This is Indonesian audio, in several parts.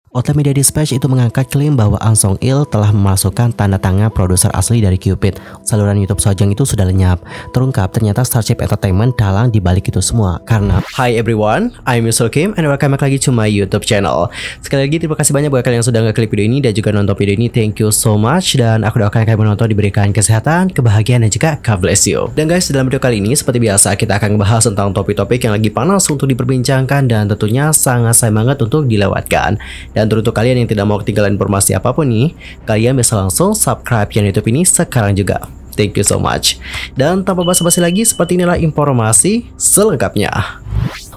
Outlet Media Dispatch itu mengangkat klaim bahwa Ahn Sung-il telah memasukkan tanda tangan produser asli dari Cupid. Saluran YouTube Sojang itu sudah lenyap. Terungkap ternyata Starship Entertainment dalang di balik itu semua. Karena Hi everyone, I'm Yusul Kim and welcome back lagi to my YouTube channel. Sekali lagi terima kasih banyak buat kalian yang sudah ngeklik video ini dan juga nonton video ini. Thank you so much, dan aku doakan kalian menonton diberikan kesehatan, kebahagiaan, dan juga God bless you. Dan guys, dalam video kali ini seperti biasa kita akan membahas tentang topik-topik yang lagi panas untuk diperbincangkan dan tentunya sangat sayang banget untuk dilewatkan. Dan untuk kalian yang tidak mau ketinggalan informasi apapun nih, kalian bisa langsung subscribe channel YouTube ini sekarang juga. Thank you so much. Dan tanpa basa-basi lagi, seperti inilah informasi selengkapnya.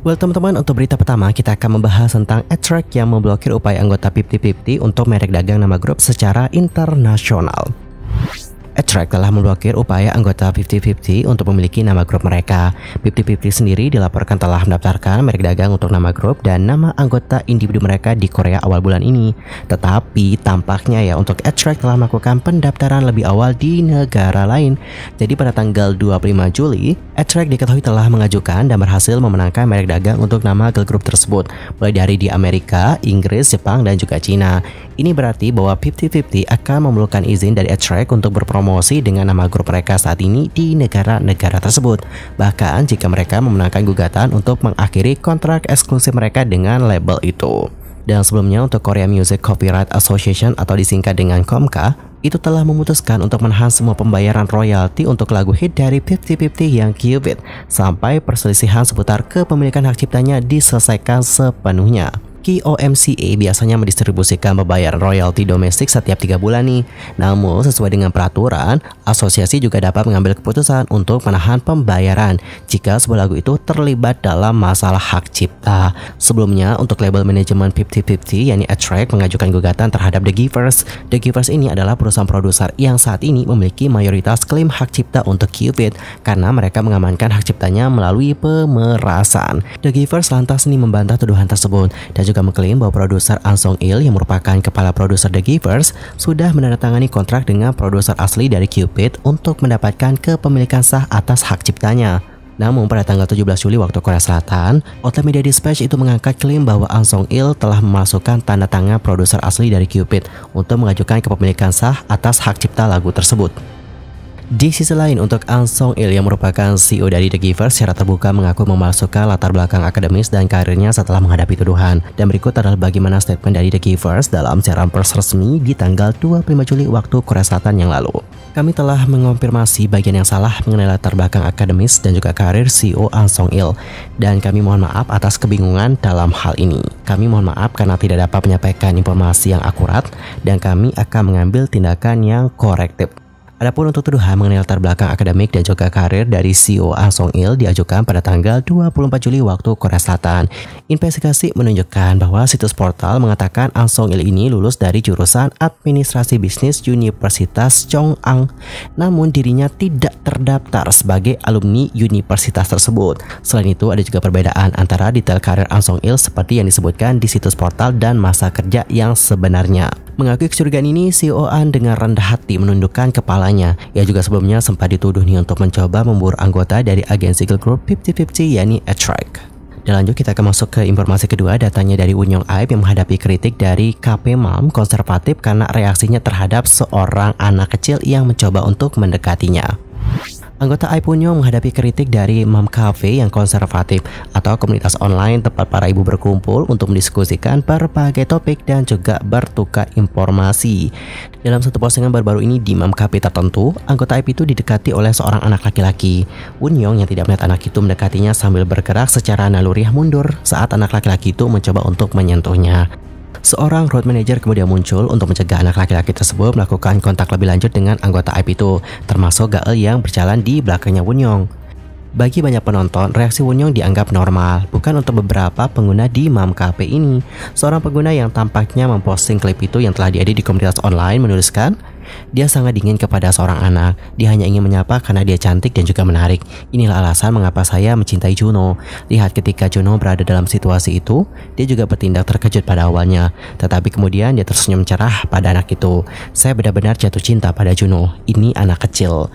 Well teman-teman, untuk berita pertama kita akan membahas tentang A-Track yang memblokir upaya anggota 50-50 untuk merek dagang nama grup secara internasional. A-Track telah memblokir upaya anggota 50-50 untuk memiliki nama grup mereka. 50-50 sendiri dilaporkan telah mendaftarkan merek dagang untuk nama grup dan nama anggota individu mereka di Korea awal bulan ini. Tetapi tampaknya ya untuk A-Track telah melakukan pendaftaran lebih awal di negara lain. Jadi pada tanggal 25 Juli, A-Track diketahui telah mengajukan dan berhasil memenangkan merek dagang untuk nama girl group tersebut, mulai dari di Amerika, Inggris, Jepang, dan juga Cina. Ini berarti bahwa 50-50 akan memerlukan izin dari A-Track untuk berpromosi dengan nama grup mereka saat ini di negara-negara tersebut. Bahkan jika mereka memenangkan gugatan untuk mengakhiri kontrak eksklusif mereka dengan label itu. Dan sebelumnya untuk Korea Music Copyright Association atau disingkat dengan KOMCA, itu telah memutuskan untuk menahan semua pembayaran royalti untuk lagu hit dari 50-50 yang Cupid sampai perselisihan seputar kepemilikan hak ciptanya diselesaikan sepenuhnya. KOMCA biasanya mendistribusikan pembayaran royalti domestik setiap 3 bulan nih. Namun sesuai dengan peraturan, asosiasi juga dapat mengambil keputusan untuk menahan pembayaran jika sebuah lagu itu terlibat dalam masalah hak cipta. Sebelumnya untuk label manajemen 50-50 yakni A-Track mengajukan gugatan terhadap The Givers. The Givers ini adalah perusahaan produser yang saat ini memiliki mayoritas klaim hak cipta untuk Cupid karena mereka mengamankan hak ciptanya melalui pemerasan. The Givers lantas ini membantah tuduhan tersebut dan juga mengklaim bahwa produser Ahn Sung-il yang merupakan kepala produser The Givers sudah menandatangani kontrak dengan produser asli dari Cupid untuk mendapatkan kepemilikan sah atas hak ciptanya. Namun pada tanggal 17 Juli waktu Korea Selatan, Outlet Media Dispatch itu mengangkat klaim bahwa Ahn Sung-il telah memasukkan tanda tangan produser asli dari Cupid untuk mengajukan kepemilikan sah atas hak cipta lagu tersebut. Di sisi lain, untuk Ahn Sung-il yang merupakan CEO dari The Givers secara terbuka mengaku memasukkan latar belakang akademis dan karirnya setelah menghadapi tuduhan. Dan berikut adalah bagaimana statement dari The Givers dalam siaran pers resmi di tanggal 25 Juli waktu Korea Selatan yang lalu. Kami telah mengonfirmasi bagian yang salah mengenai latar belakang akademis dan juga karir CEO Ahn Sung-il. Dan kami mohon maaf atas kebingungan dalam hal ini. Kami mohon maaf karena tidak dapat menyampaikan informasi yang akurat dan kami akan mengambil tindakan yang korektif. Adapun untuk tuduhan mengenai latar belakang akademik dan juga karir dari CEO Ahn Sung-il diajukan pada tanggal 24 Juli waktu Korea Selatan. Investigasi menunjukkan bahwa situs portal mengatakan Ahn Sung-il ini lulus dari jurusan Administrasi Bisnis Universitas Chongang. Namun dirinya tidak terdaftar sebagai alumni universitas tersebut. Selain itu ada juga perbedaan antara detail karir Ahn Sung-il seperti yang disebutkan di situs portal dan masa kerja yang sebenarnya. Mengakui kecurigaan ini, CEO Ahn dengan rendah hati menundukkan kepalanya. Ia juga sebelumnya sempat dituduh nih untuk mencoba memburu anggota dari agensi girl group 50-50 yakni A-Track. Dan lanjut kita akan masuk ke informasi kedua, datanya dari Woon Young-aip yang menghadapi kritik dari KP-mom konservatif karena reaksinya terhadap seorang anak kecil yang mencoba untuk mendekatinya. Anggota Aip Woon Young menghadapi kritik dari Mom Cafe yang konservatif atau komunitas online tempat para ibu berkumpul untuk mendiskusikan berbagai topik dan juga bertukar informasi. Dalam satu postingan baru-baru ini di Mom Cafe tertentu, anggota Aip itu didekati oleh seorang anak laki-laki. Woon Young yang tidak melihat anak itu mendekatinya sambil bergerak secara naluriah mundur saat anak laki-laki itu mencoba untuk menyentuhnya. Seorang road manager kemudian muncul untuk mencegah anak laki-laki tersebut melakukan kontak lebih lanjut dengan anggota Aip itu, termasuk Gael yang berjalan di belakangnya Woon Young. Bagi banyak penonton, reaksi Woon Young dianggap normal, bukan untuk beberapa pengguna di Mom Cafe ini. Seorang pengguna yang tampaknya memposting klip itu yang telah diedit di komunitas online menuliskan, dia sangat dingin kepada seorang anak. Dia hanya ingin menyapa karena dia cantik dan juga menarik. Inilah alasan mengapa saya mencintai Juno. Lihat ketika Juno berada dalam situasi itu, dia juga bertindak terkejut pada awalnya. Tetapi kemudian dia tersenyum cerah pada anak itu. Saya benar-benar jatuh cinta pada Juno. Ini anak kecil.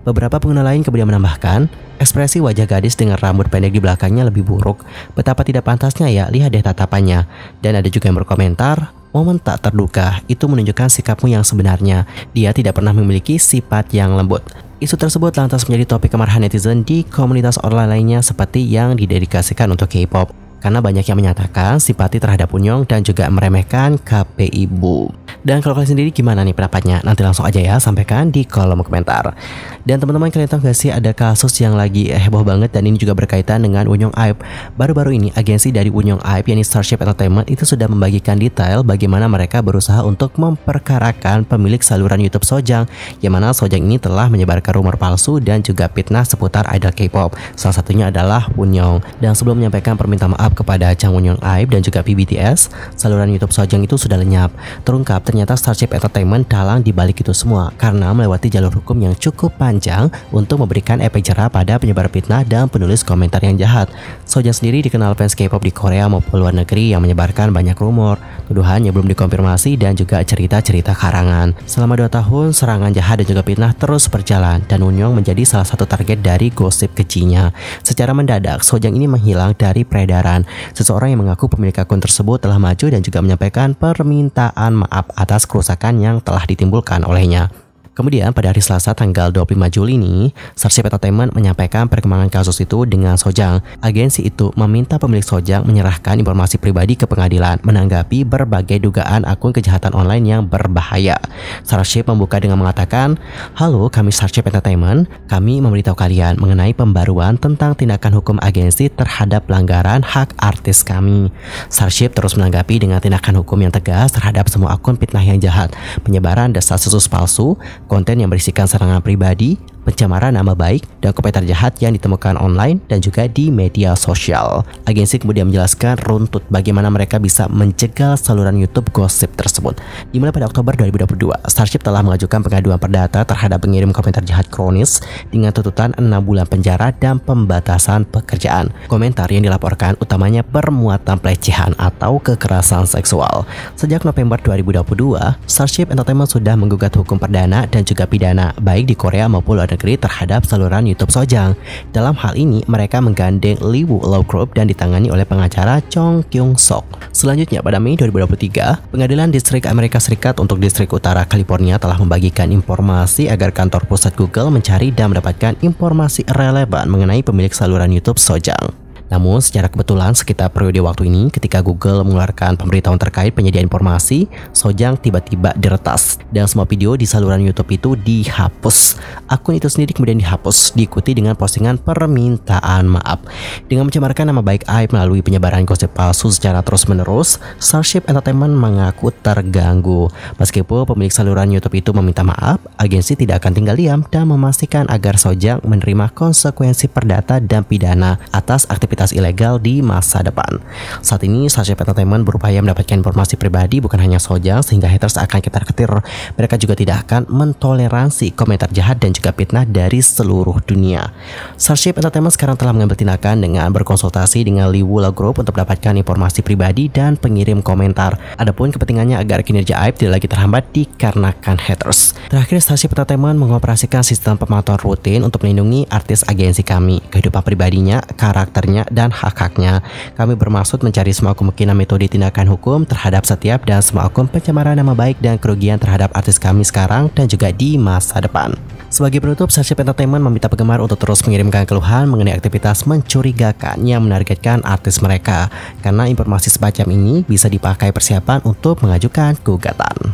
Beberapa pengguna lain kemudian menambahkan, ekspresi wajah gadis dengan rambut pendek di belakangnya lebih buruk. Betapa tidak pantasnya ya, lihat deh tatapannya. Dan ada juga yang berkomentar, momen tak terduga itu menunjukkan sikapmu yang sebenarnya. Dia tidak pernah memiliki sifat yang lembut. Isu tersebut lantas menjadi topik kemarahan netizen di komunitas online lainnya seperti yang didedikasikan untuk K-pop. Karena banyak yang menyatakan simpati terhadap Wonyoung dan juga meremehkan KPI BOOM. Dan kalau kalian sendiri gimana nih pendapatnya? Nanti langsung aja ya sampaikan di kolom komentar. Dan teman-teman, kalian tahu gak sih ada kasus yang lagi heboh banget dan ini juga berkaitan dengan Wonyoung IVE. Baru-baru ini agensi dari Wonyoung IVE yakni Starship Entertainment itu sudah membagikan detail bagaimana mereka berusaha untuk memperkarakan pemilik saluran YouTube Sojang, yang mana Sojang ini telah menyebarkan rumor palsu dan juga fitnah seputar idol K-pop. Salah satunya adalah Wonyoung. Dan sebelum menyampaikan permintaan maaf kepada Jang Wonyoung IVE dan juga PBTS, saluran YouTube Sojang itu sudah lenyap. Terungkap ternyata Starship Entertainment dalang di balik itu semua karena melewati jalur hukum yang cukup panjang untuk memberikan efek jerah pada penyebar fitnah dan penulis komentar yang jahat. Sojang sendiri dikenal fans K-pop di Korea maupun luar negeri yang menyebarkan banyak rumor, tuduhan yang belum dikonfirmasi dan juga cerita-cerita karangan. Selama 2 tahun, serangan jahat dan juga fitnah terus berjalan dan Wonyoung menjadi salah satu target dari gosip kejinya. Secara mendadak, Sojang ini menghilang dari peredaran. Seseorang yang mengaku pemilik akun tersebut telah maju dan juga menyampaikan permintaan maaf atas kerusakan yang telah ditimbulkan olehnya. Kemudian pada hari Selasa tanggal 25 Juli ini, Starship Entertainment menyampaikan perkembangan kasus itu dengan Sojang. Agensi itu meminta pemilik Sojang menyerahkan informasi pribadi ke pengadilan menanggapi berbagai dugaan akun kejahatan online yang berbahaya. Starship membuka dengan mengatakan, "Halo, kami Starship Entertainment. Kami memberitahu kalian mengenai pembaruan tentang tindakan hukum agensi terhadap pelanggaran hak artis kami." Starship terus menanggapi dengan tindakan hukum yang tegas terhadap semua akun fitnah yang jahat, penyebaran desas-desus palsu, konten yang berisikan serangan pribadi, pencemaran nama baik, dan komentar jahat yang ditemukan online dan juga di media sosial. Agensi kemudian menjelaskan runtut bagaimana mereka bisa menjegal saluran YouTube gosip tersebut. Dimulai pada Oktober 2022, Starship telah mengajukan pengaduan perdata terhadap pengirim komentar jahat kronis dengan tuntutan 6 bulan penjara dan pembatasan pekerjaan. Komentar yang dilaporkan utamanya bermuatan pelecehan atau kekerasan seksual. Sejak November 2022, Starship Entertainment sudah menggugat hukum perdana dan juga pidana baik di Korea maupun luar negeri terhadap saluran YouTube Sojang. Dalam hal ini, mereka menggandeng Liwoo Law Group dan ditangani oleh pengacara Chong Kyung Sok. Selanjutnya, pada Mei 2023, Pengadilan Distrik Amerika Serikat untuk Distrik Utara California telah membagikan informasi agar kantor pusat Google mencari dan mendapatkan informasi relevan mengenai pemilik saluran YouTube Sojang. Namun secara kebetulan sekitar periode waktu ini ketika Google mengeluarkan pemberitahuan terkait penyediaan informasi, Sojang tiba-tiba diretas dan semua video di saluran YouTube itu dihapus. Akun itu sendiri kemudian dihapus, diikuti dengan postingan permintaan maaf. Dengan mencemarkan nama baik IVE melalui penyebaran gosip palsu secara terus-menerus, Starship Entertainment mengaku terganggu. Meskipun pemilik saluran YouTube itu meminta maaf, agensi tidak akan tinggal diam dan memastikan agar Sojang menerima konsekuensi perdata dan pidana atas aktivitas ilegal di masa depan. Saat ini Starship Entertainment berupaya mendapatkan informasi pribadi bukan hanya Sojang sehingga haters akan ketar-ketir. Mereka juga tidak akan mentoleransi komentar jahat dan juga fitnah dari seluruh dunia. Starship Entertainment sekarang telah mengambil tindakan dengan berkonsultasi dengan Liwoo Law Group untuk mendapatkan informasi pribadi dan pengirim komentar. Adapun kepentingannya agar kinerja IVE tidak lagi terhambat dikarenakan haters. Terakhir, Starship Entertainment mengoperasikan sistem pemantauan rutin untuk melindungi artis agensi kami, kehidupan pribadinya, karakternya, dan hak-haknya. Kami bermaksud mencari semua kemungkinan metode tindakan hukum terhadap setiap dan semua akun pencemaran nama baik dan kerugian terhadap artis kami sekarang dan juga di masa depan. Sebagai penutup, Starship Entertainment meminta penggemar untuk terus mengirimkan keluhan mengenai aktivitas mencurigakan yang menargetkan artis mereka, karena informasi semacam ini bisa dipakai persiapan untuk mengajukan gugatan.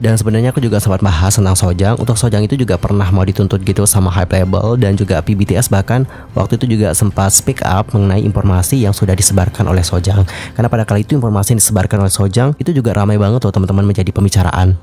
Dan sebenarnya aku juga sempat bahas tentang Sojang. Untuk Sojang itu juga pernah mau dituntut gitu sama Hype Label dan juga PBTS, bahkan waktu itu juga sempat speak up mengenai informasi yang sudah disebarkan oleh Sojang. Karena pada kali itu informasi yang disebarkan oleh Sojang itu juga ramai banget tuh teman-teman menjadi pembicaraan.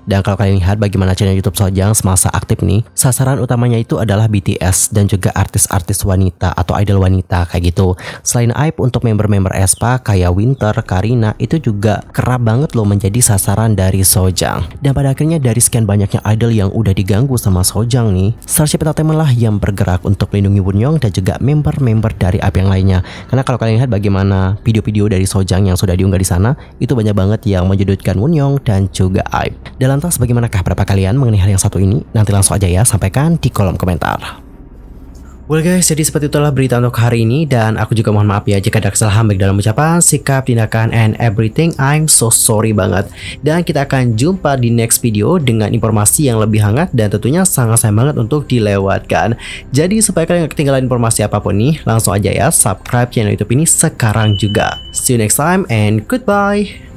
Dan kalau kalian lihat bagaimana channel YouTube Sojang semasa aktif nih, sasaran utamanya itu adalah BTS dan juga artis-artis wanita atau idol wanita kayak gitu. Selain IVE, untuk member-member aespa kayak Winter, Karina itu juga kerap banget loh menjadi sasaran dari Sojang. Dan pada akhirnya dari sekian banyaknya idol yang udah diganggu sama Sojang nih, Starship Entertainment lah yang bergerak untuk melindungi Wonyoung dan juga member-member dari IVE yang lainnya. Karena kalau kalian lihat bagaimana video-video dari Sojang yang sudah diunggah di sana, itu banyak banget yang menyudutkan Wonyoung dan juga IVE. lantas bagaimanakah pendapat kalian mengenai hal yang satu ini? Nanti langsung aja ya sampaikan di kolom komentar. Well guys, jadi seperti itulah berita untuk hari ini, dan aku juga mohon maaf ya jika ada kesalahan baik dalam ucapan, sikap, tindakan, and everything. I'm so sorry banget. Dan kita akan jumpa di next video dengan informasi yang lebih hangat dan tentunya sangat sayang banget untuk dilewatkan. Jadi supaya kalian gak ketinggalan informasi apapun nih, langsung aja ya subscribe channel YouTube ini sekarang juga. See you next time and goodbye.